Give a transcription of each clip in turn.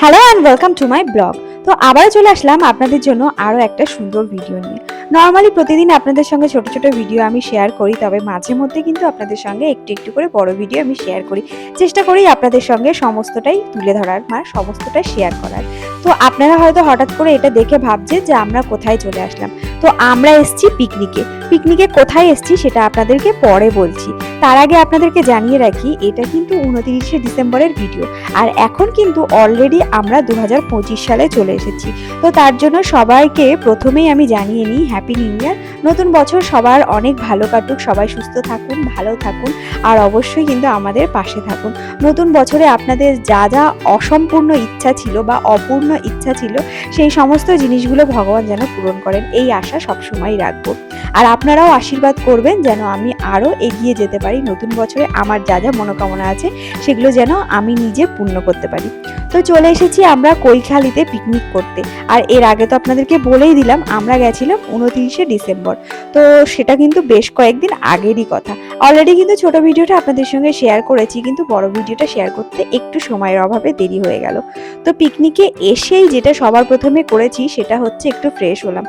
Hello and welcome to my blog. তো আবারও চলে আসলাম আপনাদের জন্য আরও একটা সুন্দর ভিডিও নিয়ে। নর্মালি প্রতিদিন আপনাদের সঙ্গে ছোট ছোট ভিডিও আমি শেয়ার করি, তবে মাঝে মধ্যে কিন্তু আপনাদের সঙ্গে একটু একটু করে বড় ভিডিও আমি শেয়ার করি। চেষ্টা করি আপনাদের সঙ্গে সমস্তটাই তুলে ধরার বা সমস্তটাই শেয়ার করার। তো আপনারা হয়তো হঠাৎ করে এটা দেখে ভাবছেন যে আমরা কোথায় চলে আসলাম। তো আমরা এসছি পিকনিকে। পিকনিকে কোথায় এসছি সেটা আপনাদেরকে পরে বলছি। তার আগে আপনাদেরকে জানিয়ে রাখি, এটা কিন্তু 29শে ডিসেম্বরের ভিডিও, আর এখন কিন্তু অলরেডি আমরা 2025 সালে চলে এসেছি। তো তার জন্য সবাইকে প্রথমেই আমি জানিয়ে নিই হ্যাপি নিউ ইয়ার। নতুন বছর সবার অনেক ভালো কাটুক, সবাই সুস্থ থাকুন, ভালো থাকুন, আর অবশ্যই কিন্তু আমাদের পাশে থাকুন। নতুন বছরে আপনাদের যা যা অসম্পূর্ণ ইচ্ছা ছিল বা অপূর্ণ ইচ্ছা ছিল, সেই সমস্ত জিনিসগুলো ভগবান যেন পূরণ করেন, এই আশা সবসময় রাখবো। আর আপনারাও আশীর্বাদ করবেন যেন আমি আরও এগিয়ে যেতে পারি। নতুন বছরে আমার যা যা মনোকামনা আছে সেগুলো যেন আমি নিজে পূর্ণ করতে পারি। তো চলে এসেছি আমরা কৈখালিতে পিকনিক করতে। আর এর আগে তো আপনাদেরকে বলেই দিলাম আমরা গেছিলাম 29শে ডিসেম্বর। তো সেটা কিন্তু বেশ কয়েকদিন আগেরই কথা। অলরেডি কিন্তু ছোট ভিডিওটা আপনাদের সঙ্গে শেয়ার করেছি, কিন্তু বড় ভিডিওটা শেয়ার করতে একটু সময়ের অভাবে দেরি হয়ে গেল। তো পিকনিকে এসেই যেটা সবার প্রথমে করেছি সেটা হচ্ছে একটু ফ্রেশ হলাম,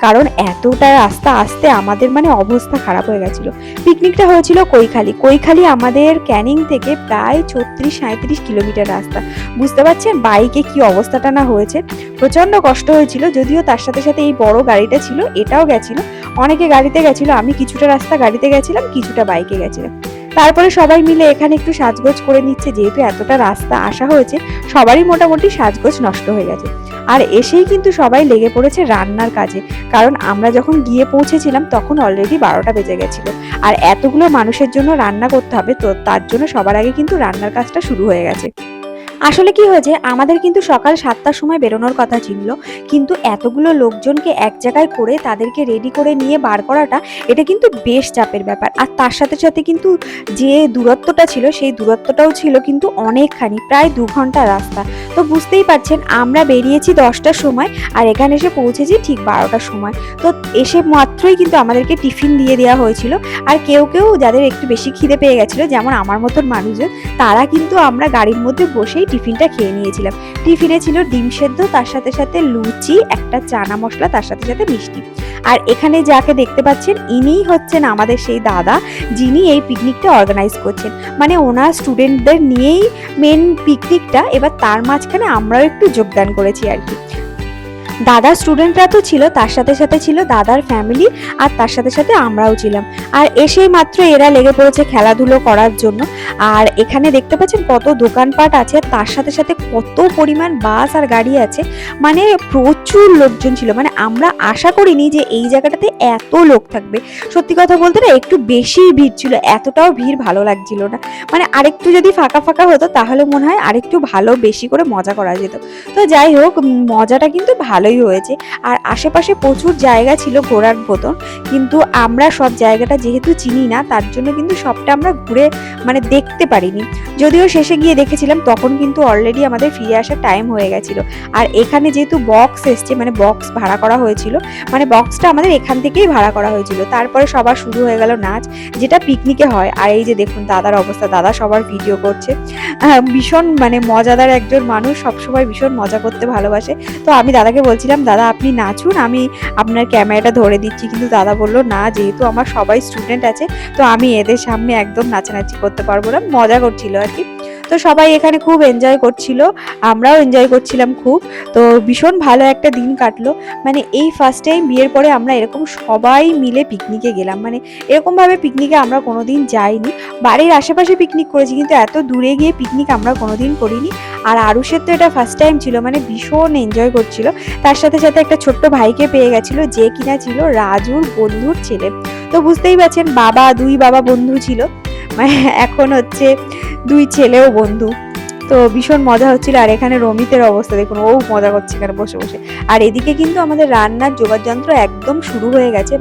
কারণ এতটা রাস্তা আসতে আমাদের অবস্থা খারাপ হয়ে গেছিল। পিকনিকটা হয়েছিল কৈখালি আমাদের ক্যানিং থেকে প্রায় 36-37 কিলোমিটার রাস্তা। বুঝতে পারছেন বাইকে কি অবস্থাটা না হয়েছে, প্রচন্ড কষ্ট হয়েছিল। যদিও তার সাথে সাথে এই বড় গাড়িটা ছিল, এটাও গেছিল, অনেকে গাড়িতে গেছিল, আমি কিছুটা রাস্তা গাড়িতে গেছিলাম, কিছুটা বাইকে গেছিলাম। তারপরে সবাই মিলে এখানে একটু সাজগোজ করে নিচ্ছে, যেহেতু এতটা রাস্তা আসা হয়েছে সবারই মোটামুটি সাজগোজ নষ্ট হয়ে গেছে। আর এসেই কিন্তু সবাই লেগে পড়েছে রান্নার কাজে, কারণ আমরা যখন গিয়ে পৌঁছেছিলাম তখন অলরেডি 12টা বেজে গেছিল। আর এতগুলো মানুষের জন্য রান্না করতে হবে, তো তার জন্য সবার আগে কিন্তু রান্নার কাজটা শুরু হয়ে গেছে। আসলে কি হয়েছে, আমাদের কিন্তু সকাল 7টার সময় বেরোনোর কথা ছিল, কিন্তু এতগুলো লোকজনকে এক জায়গায় করে তাদেরকে রেডি করে নিয়ে বার করাটা এটা কিন্তু বেশ চাপের ব্যাপার। আর তার সাথে সাথে কিন্তু যে দূরত্বটা ছিল সেই দূরত্বটাও ছিল কিন্তু অনেকখানি, প্রায় 2 ঘন্টা রাস্তা। তো বুঝতেই পারছেন আমরা বেরিয়েছি 10টার সময় আর এখানে এসে পৌঁছেছি ঠিক 12টার সময়। তো এসে মাত্রই কিন্তু আমাদেরকে টিফিন দিয়ে দেওয়া হয়েছিল। আর কেউ কেউ যাদের একটু বেশি খিদে পেয়ে গেছিলো, যেমন আমার মতন মানুষজন, তারা কিন্তু আমরা গাড়ির মধ্যে বসেই টিফিনটা খেয়ে নিয়েছিলাম। টিফিনে ছিল ডিম সেদ্ধ, তার সাথে সাথে লুচি, একটা চানা মশলা, তার সাথে সাথে মিষ্টি। আর এখানে যাকে দেখতে পাচ্ছেন ইনিই হচ্ছেন আমাদের সেই দাদা, যিনি এই পিকনিকটা অর্গানাইজ করছেন। ওনার স্টুডেন্টদের নিয়েই মেন পিকনিকটা, এবার তার মাঝখানে আমরাও একটু যোগদান করেছি আর কি। দাদার স্টুডেন্টরা তো ছিল, তার সাথে সাথে ছিল দাদার ফ্যামিলি, আর তার সাথে সাথে আমরাও ছিলাম। আর এসেই মাত্র এরা লেগে পড়েছে খেলাধুলো করার জন্য। আর এখানে দেখতে পাচ্ছেন কত দোকানপাট আছে, তার সাথে সাথে কত পরিমাণ বাস আর গাড়ি আছে, প্রচুর লোকজন ছিল। আমরা আশা করিনি যে এই জায়গাটাতে এত লোক থাকবে। সত্যি কথা বলতে না, একটু বেশি ভিড় ছিল, এতটাও ভিড় ভালো লাগছিল না। আরেকটু যদি ফাঁকা ফাঁকা হতো তাহলে মনে হয় আরেকটু ভালো বেশি করে মজা করা যেত। তো যাই হোক, মজাটা কিন্তু ভালোই হয়েছে। আর আশেপাশে প্রচুর জায়গা ছিল ঘোরার মতন, কিন্তু আমরা সব জায়গাটা যেহেতু চিনি না, তার জন্য কিন্তু সবটা আমরা ঘুরে দেখতে পারিনি। যদিও শেষে গিয়ে দেখেছিলাম তখন কিন্তু অলরেডি আমাদের ফিরে আসার টাইম হয়ে গেছিল। আর এখানে যেহেতু বক্স এসছে, বক্স ভাড়া করা হয়েছিল, বক্সটা আমাদের এখান থেকেই ভাড়া করা হয়েছিল। তারপরে সবার শুরু হয়ে গেল নাচ, যেটা পিকনিকে হয়। আর এই যে দেখুন দাদার অবস্থা, দাদা সবার ভিডিও করছে। ভীষণ মজাদার একজন মানুষ, সবসময় ভীষণ মজা করতে ভালোবাসে। তো আমি দাদাকে বলছিলাম, দাদা আপনি নাচুন, আমি আপনার ক্যামেরাটা ধরে দিচ্ছি, কিন্তু দাদা বললো না, যেহেতু আমার সবাই স্টুডেন্ট আছে তো আমি এদের সামনে একদম নাচানাচি করতে পারবো না। মজা করছিল আর কি। তো সবাই এখানে খুব এনজয় করছিল, আমরাও এনজয় করছিলাম খুব। তো ভীষণ ভালো একটা দিন কাটলো। এই ফার্স্ট টাইম বিয়ের পরে আমরা এরকম সবাই মিলে পিকনিকে গেলাম। এরকমভাবে পিকনিকে আমরা কোনোদিন যাইনি। বাড়ির আশেপাশে পিকনিক করেছি, কিন্তু এত দূরে গিয়ে পিকনিক আমরা কোনোদিন করিনি। আর আরুষের তো এটা ফার্স্ট টাইম ছিল, ভীষণ এনজয় করছিল। তার সাথে সাথে একটা ছোট্ট ভাইকে পেয়ে গেছিল, যে কিনা ছিল রাজুর বন্ধুর ছেলে। তো বুঝতেই পারছেন, দুই বাবা বন্ধু ছিল, এখন হচ্ছে 2 ছেলেও বন্ধু। তো ভীষণ মজা হচ্ছিল। আর এখানে রমিতের অবস্থা দেখুন, ও মজা করছে এখানে বসে বসে। আর এদিকে কিন্তু আমাদের রান্নার যোগাযন্ত্র একদম শুরু হয়ে গেছে,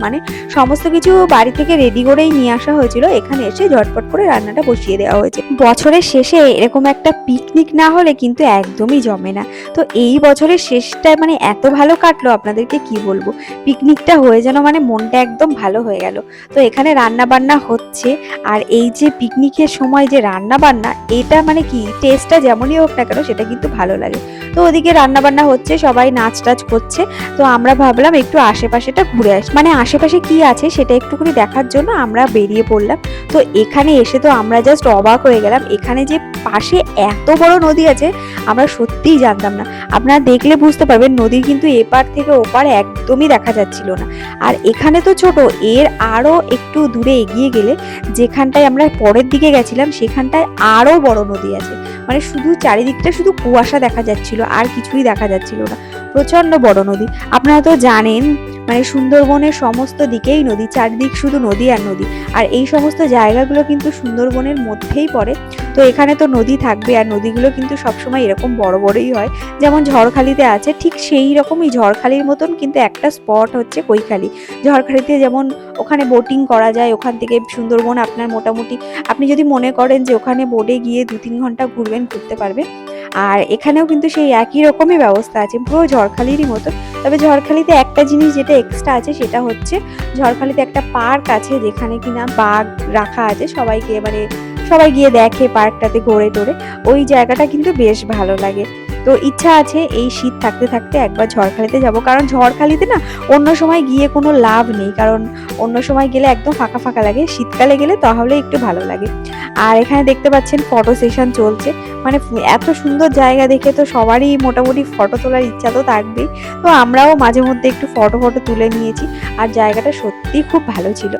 সমস্ত কিছু বাড়ি থেকে রেডি করেই নিয়ে আসা হয়েছিল, এখানে এসে ঝটপট করে রান্নাটা বসিয়ে দেওয়া হয়েছে। বছরের শেষে এরকম একটা পিকনিক না হলে কিন্তু একদমই জমে না। তো এই বছরের শেষটা এত ভালো কাটলো, আপনাদেরকে কি বলবো। পিকনিকটা হয়ে যেন মনটা একদম ভালো হয়ে গেল। তো এখানে রান্না বান্না হচ্ছে, আর এই যে পিকনিকের সময় যে রান্না বান্না, এটা কি টেস্টটা নদীটা যেমনই হোক না কেন সেটা কিন্তু ভালো লাগে। তো ওদিকে রান্না বান্না হচ্ছে, সবাই নাচ টাচ করছে। তো আমরা ভাবলাম একটু আশেপাশেটা ঘুরে আসি, মানে আশেপাশে কি আছে সেটা একটুখানি দেখার জন্য আমরা বেরিয়ে পড়লাম। তো এখানে এসে তো আমরা জাস্ট অবাক হয়ে গেলাম, এখানে যে পাশে এত বড় নদী আছে আমরা সত্যিই জানতাম না। আপনারা দেখলে বুঝতে পারবেন নদীর কিন্তু এপার থেকে ওপার একদমই দেখা যাচ্ছিল না। আর এখানে তো ছোট, এর আরও একটু দূরে এগিয়ে গেলে যেখানটায় আমরা পরের দিকে গেছিলাম সেখানটায় আরও বড় নদী আছে। মানে শুধু চারিদিকটা শুধু কুয়াশা দেখা যাচ্ছিল, আর কিছুই দেখা যাচ্ছিল না। প্রচন্ড বড় নদী। আপনারা তো জানেন মানে সুন্দরবনের সমস্ত দিকেই নদী, চারদিক শুধু নদী আর নদী। আর এই সমস্ত জায়গাগুলো কিন্তু সুন্দরবনের মধ্যেই পড়ে। তো এখানে তো নদী থাকবে, আর নদীগুলো কিন্তু সবসময় এরকম বড় বড়ই হয়। যেমন ঝড়খালিতে আছে ঠিক সেই রকমই, ঝড়খালির মতন কিন্তু একটা স্পট হচ্ছে কৈখালি। ঝড়খালিতে যেমন ওখানে বোটিং করা যায়, ওখান থেকে সুন্দরবন আপনার মোটামুটি আপনি যদি মনে করেন যে ওখানে বোটে গিয়ে 2-3 ঘন্টা ঘুরবেন, ঘুরতে পারবেন। আর এখানেও কিন্তু সেই একই রকমই ব্যবস্থা আছে, পুরো ঝড়খালিরই মতো। তবে ঝড়খালিতে একটা জিনিস যেটা এক্সট্রা আছে সেটা হচ্ছে ঝড়খালিতে একটা পার্ক আছে যেখানে কিনা বাঘ রাখা আছে, সবাইকে মানে সবাই গিয়ে দেখে পার্কটাতে ঘোরে টোরে। ওই জায়গাটা কিন্তু বেশ ভালো লাগে। তো ইচ্ছা আছে এই শীত থাকতে থাকতে একবার ঝড়খালিতে যাব, কারণ ঝড়খালিতে না অন্য সময় গিয়ে কোনো লাভ নেই, কারণ অন্য সময় গেলে একদম ফাঁকা ফাঁকা লাগে, শীতকালে গেলে তাহলে একটু ভালো লাগে। আর এখানে দেখতে পাচ্ছেন ফটো সেশন চলছে, মানে এত সুন্দর জায়গা দেখে তো সবারই মোটামুটি ফটো তোলার ইচ্ছা তো থাকবেই। তো আমরাও মাঝে মধ্যে একটু ফটো তুলে নিয়েছি, আর জায়গাটা সত্যিই খুব ভালো ছিল।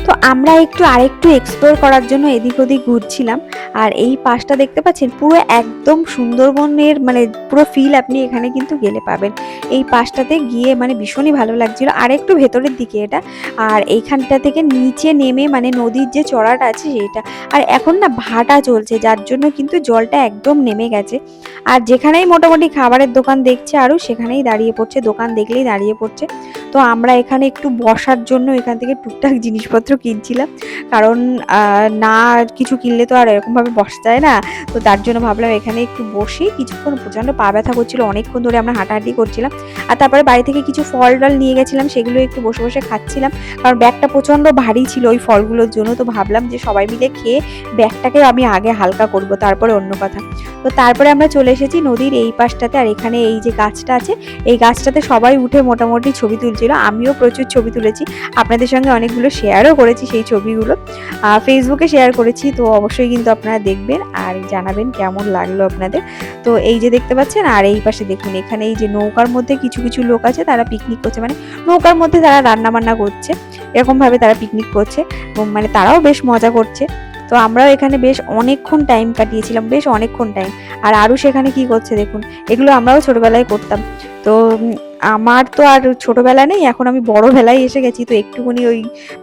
তো আমরা একটু আরেকটু এক্সপ্লোর করার জন্য এদিক ওদিক ঘুরছিলাম। আর এই পাশটা দেখতে পাচ্ছেন পুরো একদম সুন্দরবনের মানে পুরো ফিল আপনি এখানে কিন্তু গেলে পাবেন। এই পাশটাতে গিয়ে মানে ভীষণই ভালো লাগছিল, আর একটু ভেতরের দিকে এটা। আর এইখানটা থেকে নিচে নেমে মানে নদীর যে চড়াটা আছে সেইটা, আর এখন না ভাটা চলছে যার জন্য কিন্তু জলটা একদম নেমে গেছে। আর যেখানেই মোটামুটি খাবারের দোকান দেখছে আরও সেখানেই দাঁড়িয়ে পড়ছে, দোকান দেখলেই দাঁড়িয়ে পড়ছে। তো আমরা এখানে একটু বসার জন্য এখান থেকে টুকটাক জিনিসপত্র কিনছিলাম, কারণ না কিছু কিনলে তো আর এরকমভাবে বসা যায় না। তো তার জন্য ভাবলাম এখানে একটু বসে কিছুক্ষণ, প্রচণ্ড পা ব্যথা করছিল, অনেকক্ষণ ধরে আমরা হাঁটাহাঁটি করছিলাম। আর তারপরে বাড়ি থেকে কিছু ফল টল নিয়ে গেছিলাম, সেগুলো একটু বসে বসে খাচ্ছিলাম, কারণ ব্যাগটা প্রচণ্ড ভারী ছিল ওই ফলগুলোর জন্য। তো ভাবলাম যে সবাই মিলে খেয়ে ব্যাগটাকে আমি আগে হালকা করব, তারপরে অন্য কথা। তো তারপরে আমরা চলে এসেছি নদীর এই পাশটাতে, আর এখানে এই যে গাছটা আছে এই গাছটাতে সবাই উঠে মোটামুটি ছবি তুলছিল, আমিও প্রচুর ছবি তুলেছি, আপনাদের সঙ্গে অনেকগুলো শেয়ারও করেছি সেই ছবিগুলো, ফেসবুকে শেয়ার করেছি। তো অবশ্যই কিন্তু আপনারা দেখবেন আর জানাবেন কেমন লাগলো আপনাদের। তো এই যে দেখতে পাচ্ছেন, আর এই পাশে দেখুন এখানে এই যে নৌকার মধ্যে কিছু কিছু লোক আছে, তারা পিকনিক করছে, মানে নৌকার মধ্যে তারা রান্না বান্না করছে, এরকমভাবে তারা পিকনিক করছে, মানে তারাও বেশ মজা করছে। তো আমরাও এখানে বেশ অনেকক্ষণ টাইম কাটিয়েছিলাম, বেশ অনেকক্ষণ টাইম। আর আরও সেখানে কি করছে দেখুন, এগুলো আমরাও ছোটবেলায় করতাম। তো আমার তো আর ছোটবেলা নেই, এখন আমি বড় বেলায় এসে গেছি। তো একটুখানি ওই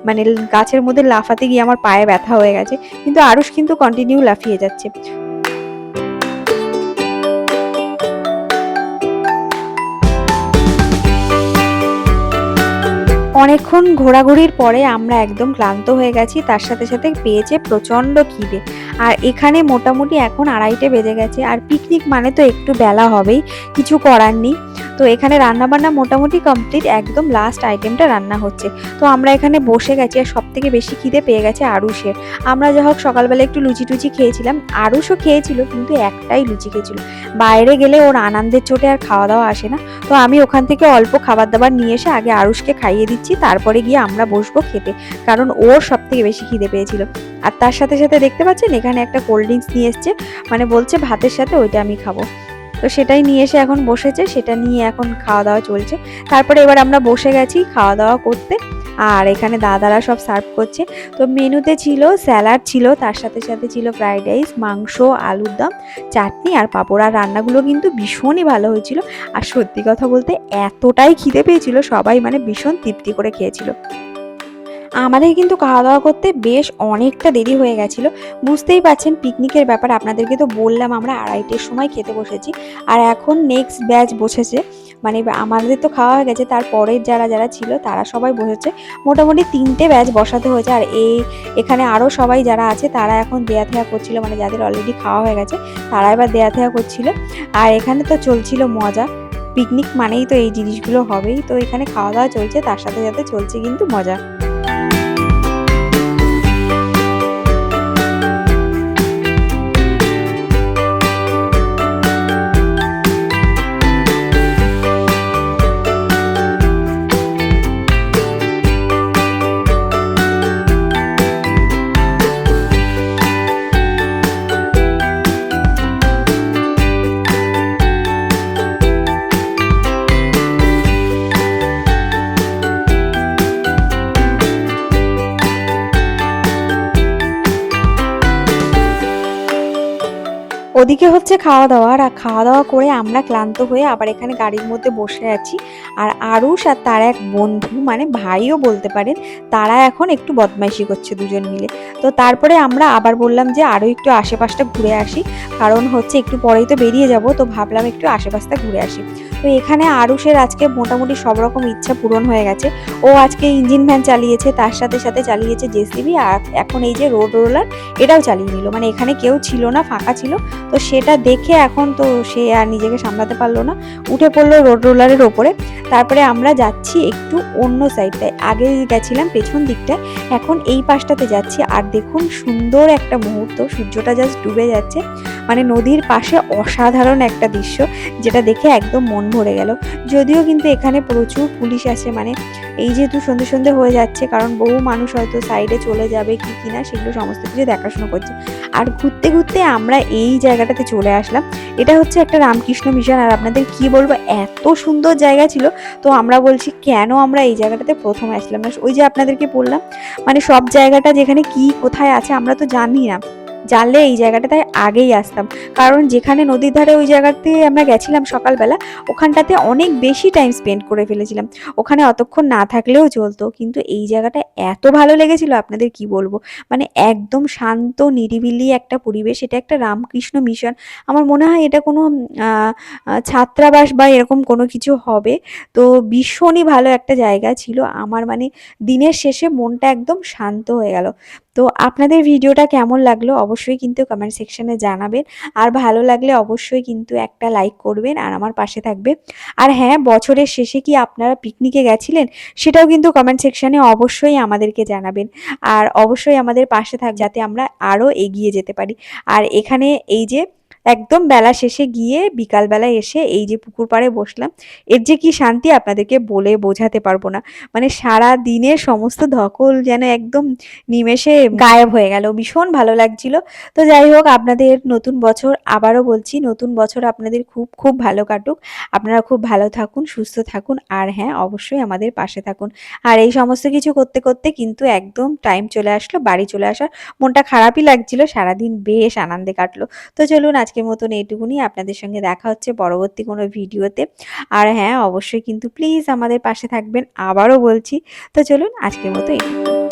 মানে গাছের মধ্যে লাফাতে গিয়ে আমার পায়ে ব্যথা হয়ে গেছে, কিন্তু আরুষ কিন্তু কন্টিনিউ লাফিয়ে যাচ্ছে। অনেকক্ষণ ঘোরাঘুরির পরে আমরা একদম ক্লান্ত হয়ে গেছি, তার সাথে সাথে পেয়েছে প্রচণ্ড খিদে। আর এখানে মোটামুটি এখন 2:30 বেজে গেছে, আর পিকনিক মানে তো একটু বেলা হবেই, কিছু করার নেই। তো এখানে রান্নাবান্না মোটামুটি কমপ্লিট, একদম লাস্ট আইটেমটা রান্না হচ্ছে। তো আমরা এখানে বসে গেছি, আর সব থেকে বেশি খিদে পেয়ে গেছে আরুষের। আমরা যা হোক সকালবেলা একটু লুচি টুচি খেয়েছিলাম, আরুষও খেয়েছিল কিন্তু একটাই লুচি খেয়েছিল। বাইরে গেলে ওর আনন্দের চোটে আর খাওয়া দাওয়া আসে না। তো আমি ওখান থেকে অল্প খাবার দাবার নিয়ে এসে আগে আরুষকে খাইয়ে দিচ্ছি, তারপরে গিয়ে আমরা বসবো খেতে, কারণ ওর সব থেকে বেশি খিদে পেয়েছিল। আর তার সাথে সাথে দেখতে পাচ্ছেন এখানে একটা কোল্ড ড্রিঙ্কস নিয়ে এসছে, মানে বলছে ভাতের সাথে ওইটা আমি খাবো। তো সেটাই নিয়ে এসে এখন বসেছে, সেটা নিয়ে এখন খাওয়া দাওয়া চলছে। তারপরে এবার আমরা বসে গেছি খাওয়া দাওয়া করতে, আর এখানে দাদারা সব সার্ভ করছে। তো মেনুতে ছিল স্যালাড ছিল, তার সাথে সাথে ছিল ফ্রাইড রাইস, মাংস, আলুর দম, চাটনি আর পাঁপড়। আর রান্নাগুলো কিন্তু ভীষণই ভালো হয়েছিল। আর সত্যি কথা বলতে এতটাই খিদে পেয়েছিল, সবাই মানে ভীষণ তৃপ্তি করে খেয়েছিল। আমাদের কিন্তু খাওয়া দাওয়া করতে বেশ অনেকটা দেরি হয়ে গেছিলো। বুঝতেই পারছেন পিকনিকের ব্যাপার, আপনাদেরকে তো বললাম আমরা 2:30-র সময় খেতে বসেছি, আর এখন নেক্সট ব্যাচ বসেছে, মানে আমাদের তো খাওয়া হয়ে গেছে, তারপরের যারা যারা ছিল তারা সবাই বসেছে। মোটামুটি 3টে ব্যাচ বসাতে হয়েছে। আর এখানে আরও সবাই যারা আছে তারা এখন দেয়া থেয়া করছিল, মানে যাদের অলরেডি খাওয়া হয়ে গেছে তারা এবার দেয়া থেয়া করছিল। আর এখানে তো চলছিল মজা। পিকনিক মানেই তো এই জিনিসগুলো হবেই। তো এখানে খাওয়া দাওয়া চলছে, তার সাথে সাথে চলছে কিন্তু মজা। ওদিকে হচ্ছে খাওয়া দাওয়া, আর খাওয়া দাওয়া করে আমরা ক্লান্ত হয়ে আবার এখানে গাড়ির মধ্যে বসে আছি। আর আরুষ আর তার এক বন্ধু, মানে ভাইও বলতে পারেন, তারা এখন একটু বদমাইশি করছে দুজন মিলে। তো তারপরে আমরা আবার বললাম যে আরও একটু আশেপাশটা ঘুরে আসি, কারণ হচ্ছে একটু পরেই তো বেরিয়ে যাব, তো ভাবলাম একটু আশেপাশটা ঘুরে আসি। তো এখানে আরুষের আজকে মোটামুটি সব রকম ইচ্ছা পূরণ হয়ে গেছে। ও আজকে ইঞ্জিন ভ্যান চালিয়েছে, তার সাথে সাথে চালিয়েছে জেসিবি, আর এখন এই যে রোড রোলার এটাও চালিয়ে নিল। মানে এখানে কেউ ছিল না, ফাঁকা ছিল। তো সেটা দেখে এখন তো সে আর নিজেকে সামলাতে পারলো না, উঠে পড়লো রোড রোলারের ওপরে। তারপরে আমরা যাচ্ছি একটু অন্য সাইডটায়, আগে গেছিলাম পেছন দিকটায়, এখন এই পাশটাতে যাচ্ছি। আর দেখুন সুন্দর একটা মুহূর্ত, সূর্যটা জাস্ট ডুবে যাচ্ছে, মানে নদীর পাশে অসাধারণ একটা দৃশ্য, যেটা দেখে একদম মন ভরে গেল। যদিও কিন্তু এখানে প্রচুর পুলিশ আছে, মানে এই যেহেতু সন্ধে সন্ধে হয়ে যাচ্ছে, কারণ বহু মানুষ হয়তো সাইডে চলে যাবে কি কিনা সেগুলো সমস্ত কিছু দেখাশোনা করছে। আর ঘুরতে ঘুরতে আমরা এই জায়গাটাতে চলে আসলাম। এটা হচ্ছে একটা রামকৃষ্ণ মিশন, আর আপনাদের কি বলবো, এত সুন্দর জায়গা ছিল। তো আমরা বলছি কেন আমরা এই জায়গাটাতে প্রথমে আসলাম না। ওই যে আপনাদেরকে বললাম, মানে সব জায়গাটা যেখানে কি কোথায় আছে আমরা তো জানি না, জানলে এই জায়গাটাতে আগেই আসতাম। কারণ যেখানে নদীর ধারে ওই জায়গাতে আমরা গেছিলাম সকালবেলা, ওখানটাতে অনেক বেশি টাইম স্পেন্ড করে ফেলেছিলাম, ওখানে অতক্ষণ না থাকলেও চলতো। কিন্তু এই জায়গাটা এত ভালো লেগেছিল আপনাদের কি বলবো, মানে একদম শান্ত নিরিবিলি একটা পরিবেশ। এটা একটা রামকৃষ্ণ মিশন, আমার মনে হয় এটা কোনো ছাত্রাবাস বা এরকম কোনো কিছু হবে। তো ভীষণই ভালো একটা জায়গা ছিল আমার, মানে দিনের শেষে মনটা একদম শান্ত হয়ে গেল। তো আপনাদের ভিডিওটা কেমন লাগলো অবশ্যই কিন্তু কমেন্ট সেকশনে জানাবেন, আর ভালো লাগলে অবশ্যই কিন্তু একটা লাইক করবেন আর আমার পাশে থাকবে। আর হ্যাঁ, বছরের শেষে কি আপনারা পিকনিকে গেছিলেন সেটাও কিন্তু কমেন্ট সেকশনে অবশ্যই আমাদেরকে জানাবেন, আর অবশ্যই আমাদের পাশে থাক যাতে আমরা আরও এগিয়ে যেতে পারি। আর এখানে এই যে একদম বেলা শেষে গিয়ে বিকালবেলায় এসে এই যে পুকুর পাড়ে বসলাম, এর যে কি শান্তি আপনাদেরকে বলে বোঝাতে পারবো না। মানে সারা দিনের সমস্ত ধকল যেন একদম নিমেষে গায়েব হয়ে গেল, ভীষণ ভালো লাগছিল। তো যাই হোক, আপনাদের নতুন বছর, আবারও বলছি, নতুন বছর আপনাদের খুব খুব ভালো কাটুক, আপনারা খুব ভালো থাকুন, সুস্থ থাকুন, আর হ্যাঁ অবশ্যই আমাদের পাশে থাকুন। আর এই সমস্ত কিছু করতে করতে কিন্তু একদম টাইম চলে আসলো বাড়ি চলে আসার। মনটা খারাপই লাগছিল, সারাদিন বেশ আনন্দে কাটলো। তো চলুন আজকের মতন এইটুকুনি, আপনাদের সঙ্গে দেখা হচ্ছে পরবর্তী কোনো ভিডিওতে। আর হ্যাঁ অবশ্যই কিন্তু প্লিজ আমাদের পাশে থাকবেন, আবারও বলছি। তো চলুন আজকের মতো এইটুকু।